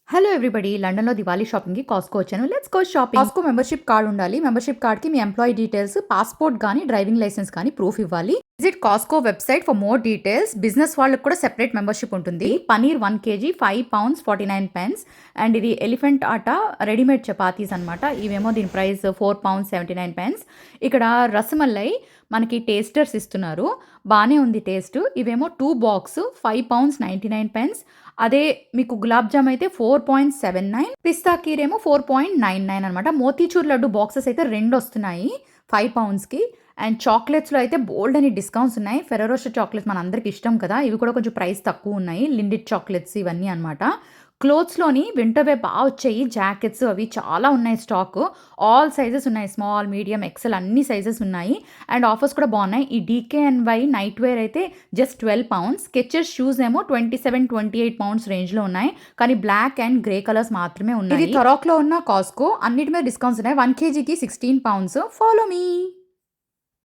Hello everybody, లండన్లో దివాళీ షాపింగ్కి Costco వచ్చాను. Let's go shopping. Costco membership card ఉండాలి. మెంబర్షిప్ కార్డ్కి మీ ఎంప్లాయీ డీటెయిల్స్, పాస్పోర్ట్ కానీ డ్రైవింగ్ లైసెన్స్ కానీ ప్రూఫ్ ఇవ్వాలి. Visit Costco website for more details. Business వాళ్ళకి కూడా సెపరేట్ మెంబర్షిప్ ఉంటుంది. Paneer 1 kg £5 49 pence. అండ్ ఇది ఎలిఫెంట్ ఆటా రెడీమేడ్ చపాతీస్ అనమాట. ఇవేమో దీని ప్రైస్ £4 79 pence. ఇక్కడ రసమలై మనకి టేస్టర్స్ ఇస్తున్నారు. బాగానే ఉంది టేస్ట్. ఇవేమో 2 బాక్స్ £5 99 pence. అదే మీకు గులాబ్ జామ్ అయితే 4.79, పిస్తా కీర్ ఏమో 4.99 అనమాట. మోతీచూర్ లడ్డు బాక్సెస్ అయితే 2 వస్తున్నాయి £5కి. అండ్ చాక్లెట్స్లో అయితే బోల్డ్ అని డిస్కౌంట్స్ ఉన్నాయి. ఫెరరోషర్ చాక్లెట్స్ మన అందరికి ఇష్టం కదా, ఇవి కూడా కొంచెం ప్రైస్ తక్కువ ఉన్నాయి. లిండిట్ చాక్లెట్స్ ఇవన్నీ అనమాట. క్లోత్స్లోని వింటర్ వేర్ బాగా వచ్చాయి. జాకెట్స్ అవి చాలా ఉన్నాయి స్టాక్. ఆల్ సైజెస్ ఉన్నాయి, స్మాల్, మీడియం, ఎక్సెల్ అన్ని సైజెస్ ఉన్నాయి. అండ్ ఆఫర్స్ కూడా బాగున్నాయి. ఈ DKNY నైట్ వేర్ అయితే జస్ట్ £12. స్కెచెస్ షూస్ ఏమో 27-28 పౌండ్స్ రేంజ్లో ఉన్నాయి. కానీ బ్లాక్ అండ్ గ్రే కలర్స్ మాత్రమే ఉన్నాయి. ఇది థరాక్లో ఉన్న కాస్కో. అన్నిటి మీద డిస్కౌంట్స్ ఉన్నాయి. 1 kgకి £16. Follow me.